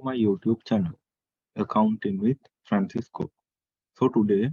my YouTube channel, Accounting with Francisco. So today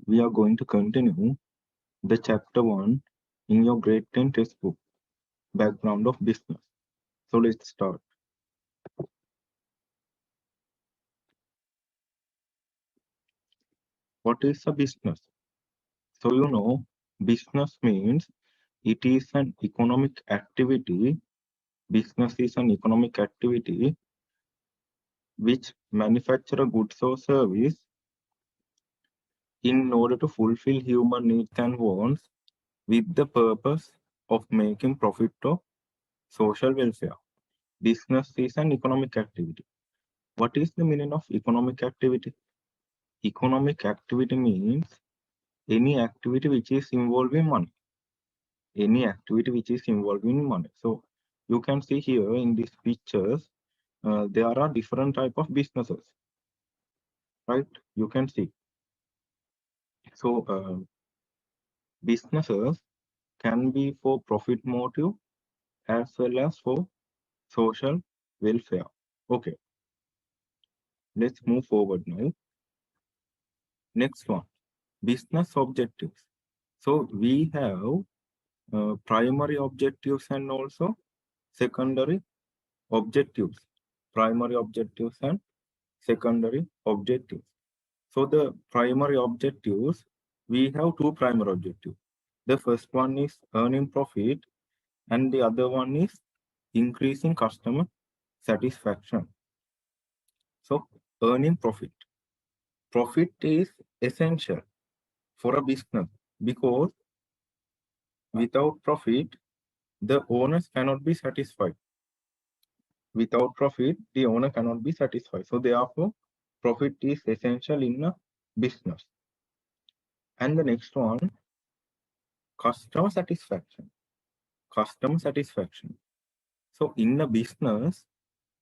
we are going to continue the chapter 1 in your grade 10 textbook, Background of Business. So let's start. What is a business? So business means it is an economic activity. Business is an economic activity which manufacture a goods or service in order to fulfill human needs and wants with the purpose of making profit or social welfare. Business is an economic activity. What is the meaning of economic activity? Economic activity means any activity which is involving money. Any activity which is involving money. So you can see here in these pictures, there are different type of businesses, right? You can see. So businesses can be for profit motive as well as for social welfare. Okay, let's move forward now. Next one, business objectives. So we have primary objectives and also secondary objectives. Primary objectives and secondary objectives. So the primary objectives, we have two primary objectives. The first one is earning profit and the other one is increasing customer satisfaction. So earning profit. Profit is essential for a business because without profit, the owners cannot be satisfied. Without profit, the owner cannot be satisfied. So therefore, profit is essential in a business. And the next one, customer satisfaction. Customer satisfaction. So in a business,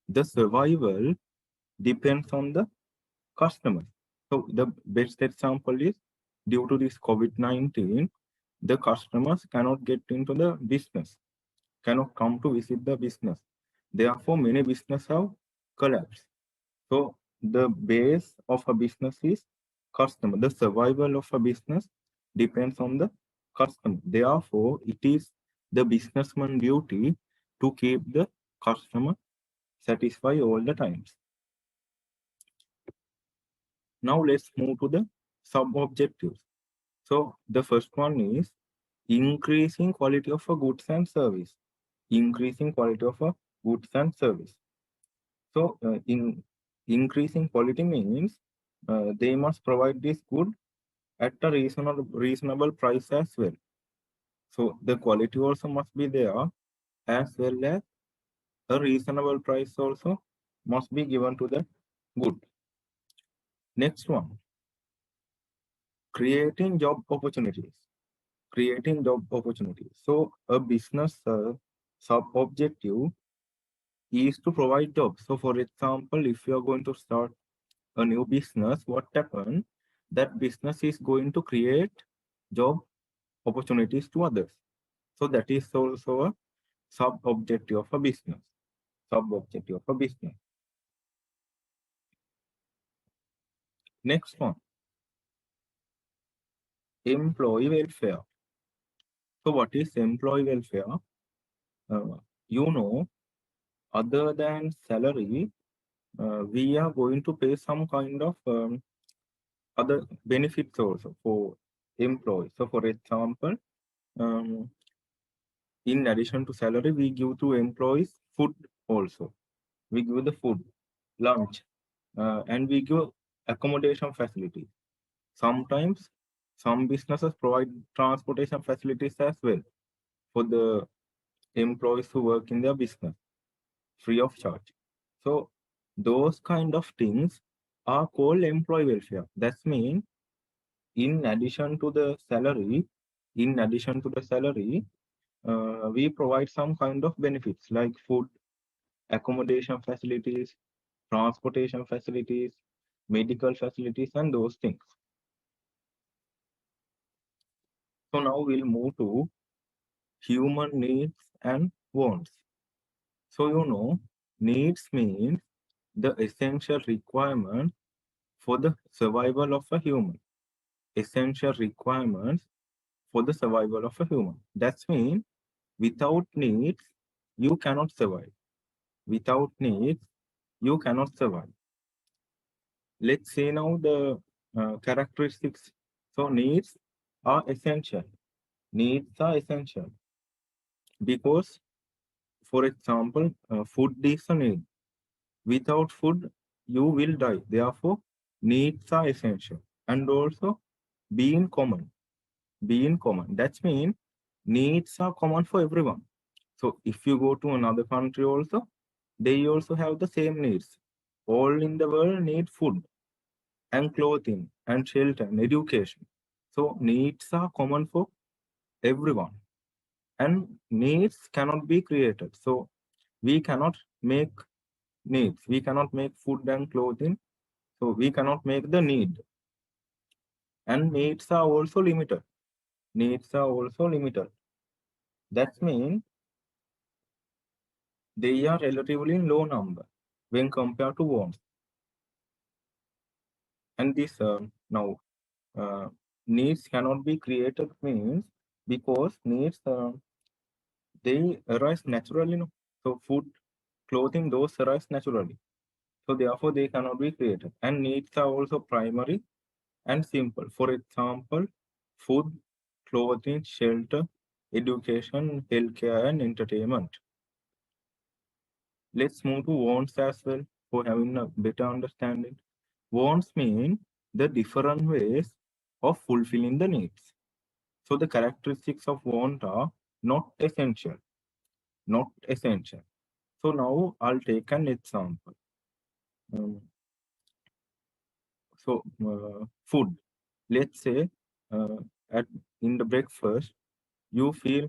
the survival depends on the customer. So the best example is due to this COVID-19, the customers cannot get into the business, cannot come to visit the business. Therefore, many businesses have collapsed. So the base of a business is customer. The survival of a business depends on the customer. Therefore, it is the businessman duty to keep the customer satisfied all the times. Now let's move to the sub-objectives. So the first one is increasing quality of a goods and service. Increasing quality of a goods and service. So in increasing quality means they must provide this good at a reasonable price as well. So the quality also must be there as well as a reasonable price also must be given to the good. Next one, creating job opportunities. Creating job opportunities. So a business sub-objective is to provide jobs. So for example, if you are going to start a new business, what happens? That business is going to create job opportunities to others. So that is also a sub-objective of a business. Sub-objective of a business. Next one, employee welfare. So what is employee welfare? Other than salary, we are going to pay some kind of other benefits also for employees. So for example, in addition to salary, we give to employees food also. We give the food, lunch, and we give accommodation facilities. Sometimes some businesses provide transportation facilities as well for the employees who work in their business, free of charge. So those kind of things are called employee welfare. That means in addition to the salary, we provide some kind of benefits like food, accommodation facilities, transportation facilities, medical facilities, and those things. So now we'll move to human needs and wants. So needs means the essential requirement for the survival of a human. Essential requirements for the survival of a human. That means without needs, you cannot survive. Without needs, you cannot survive. Let's see now the characteristics. So needs are essential. Needs are essential because, for example, food is a need. Without food, you will die. Therefore, needs are essential. And also, being common. Being common. That means needs are common for everyone. So if you go to another country also, they also have the same needs. All in the world need food and clothing and shelter and education. So needs are common for everyone. And needs cannot be created. So we cannot make needs. We cannot make food and clothing. So we cannot make the need. And needs are also limited. Needs are also limited. That means they are relatively low number when compared to wants. And this now needs cannot be created means because needs they arise naturally. No? So food, clothing, those arise naturally. So therefore they cannot be created. And needs are also primary and simple. For example, food, clothing, shelter, education, healthcare, and entertainment. Let's move to wants as well for having a better understanding. Wants mean the different ways of fulfilling the needs. So the characteristics of want are not essential, not essential. So now I'll take an example. Um, food. Let's say at in the breakfast you feel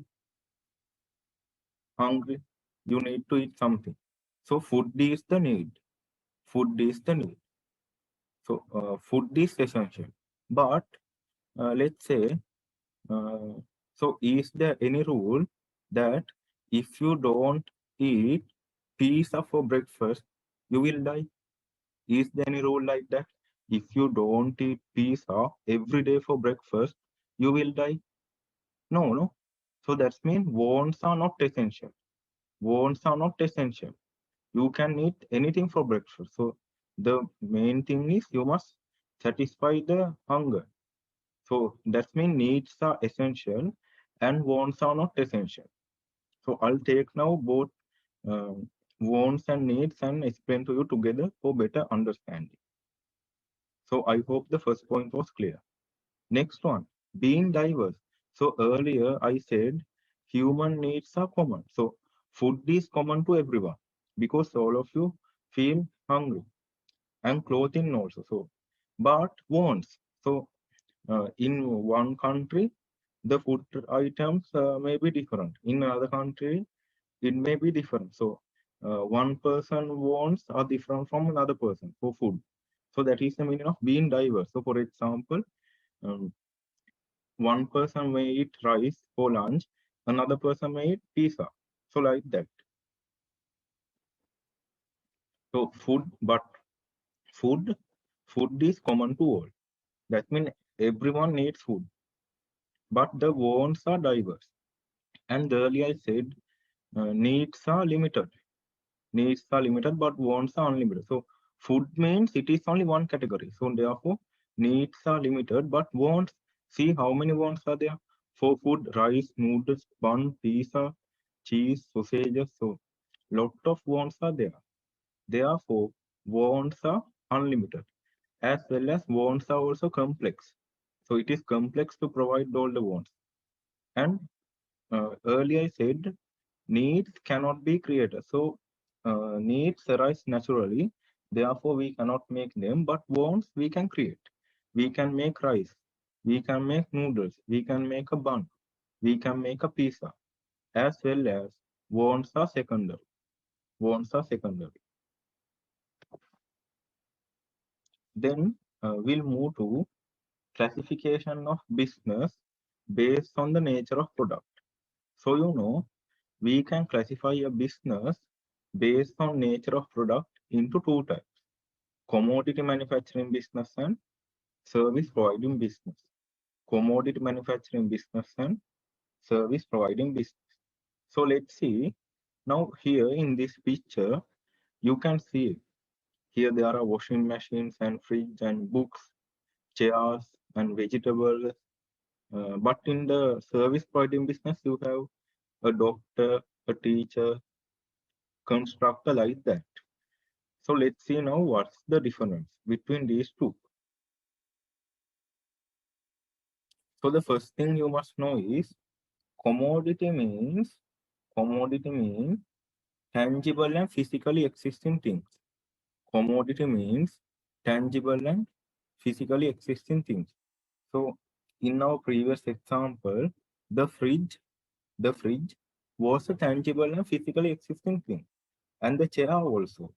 hungry, you need to eat something. So food is the need. Food is the need. So food is essential. But let's say, uh, so is there any rule that if you don't eat pizza for breakfast, you will die? Is there any rule like that? If you don't eat pizza every day for breakfast, you will die? No, no. So that means wants are not essential. Wants are not essential. You can eat anything for breakfast. So the main thing is you must satisfy the hunger. So that means needs are essential and wants are not essential. So I'll take now both wants and needs and explain to you together for better understanding. So I hope the first point was clear. Next one, being diverse. So earlier I said human needs are common. So food is common to everyone because all of you feel hungry, and clothing also. So, but wants. So in one country, the food items may be different. In another country, it may be different. So one person wants are different from another person for food. So that is the meaning of being diverse. So for example, um, one person may eat rice for lunch, another person may eat pizza. So like that. So food, food is common to all. That means everyone needs food, but the wants are diverse. And earlier I said needs are limited. Needs are limited, but wants are unlimited. So food means it is only one category. So therefore, needs are limited, but wants, see how many wants are there. For food, rice, noodles, bun, pizza, cheese, sausages. So lot of wants are there. Therefore, wants are unlimited, as well as wants are also complex. So it is complex to provide all the wants. And earlier I said needs cannot be created. So needs arise naturally. Therefore, we cannot make them, but wants we can create. We can make rice. We can make noodles. We can make a bun. We can make a pizza. As well as wants are secondary. Wants are secondary. Then we'll move to classification of business based on the nature of product. So we can classify a business based on nature of product into two types: commodity manufacturing business and service providing business. Commodity manufacturing business and service providing business. So let's see. Now here in this picture, you can see here there are washing machines and fridge and books, chairs and vegetables. But in the service providing business, you have a doctor, a teacher, constructor, like that. So let's see now what's the difference between these two. So the first thing you must know is commodity means tangible and physically existing things. Commodity means tangible and physically existing things. So in our previous example, the fridge was a tangible and physically existing thing, and the chair also.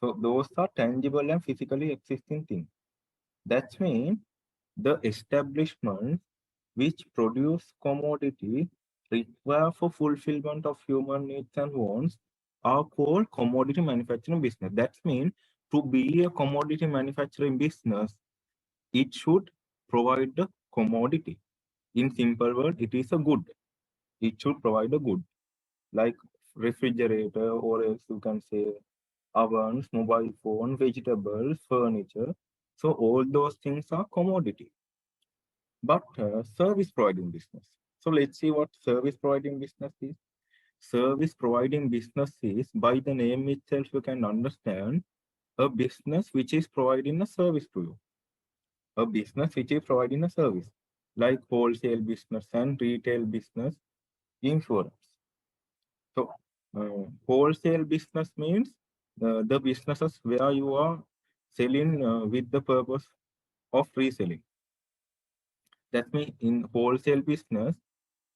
So those are tangible and physically existing things. That means the establishment which produce commodity require for fulfillment of human needs and wants are called commodity manufacturing business. That means to be a commodity manufacturing business, it should provide the commodity. In simple word, it is a good. It should provide a good, like refrigerator, or else you can say ovens, mobile phone, vegetables, furniture. So all those things are commodity. But service providing business. So let's see what service providing business is. Service providing business is, by the name itself, you can understand a business which is providing a service to you. A business which is providing a service, like wholesale business and retail business, insurance. So wholesale business means the businesses where you are selling with the purpose of reselling. That means in wholesale business,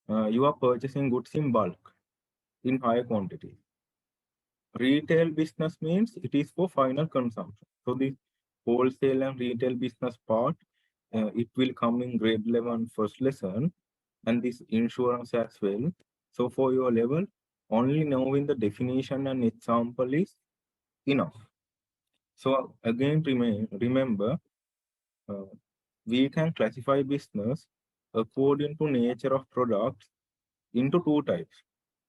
you are purchasing goods in bulk, in higher quantity. Retail business means it is for final consumption. So the wholesale and retail business part, it will come in grade 11 first lesson, and this insurance as well. So for your level, only knowing the definition and example is enough. So again, remember, uh, we can classify business according to nature of products into two types.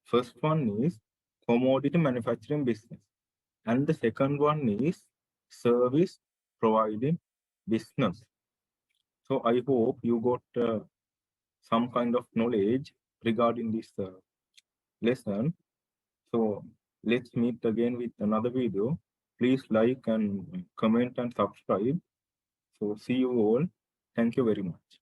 First one is commodity manufacturing business, and the second one is service providing business. So I hope you got some kind of knowledge regarding this lesson. So let's meet again with another video. Please like and comment and subscribe. So see you all. Thank you very much.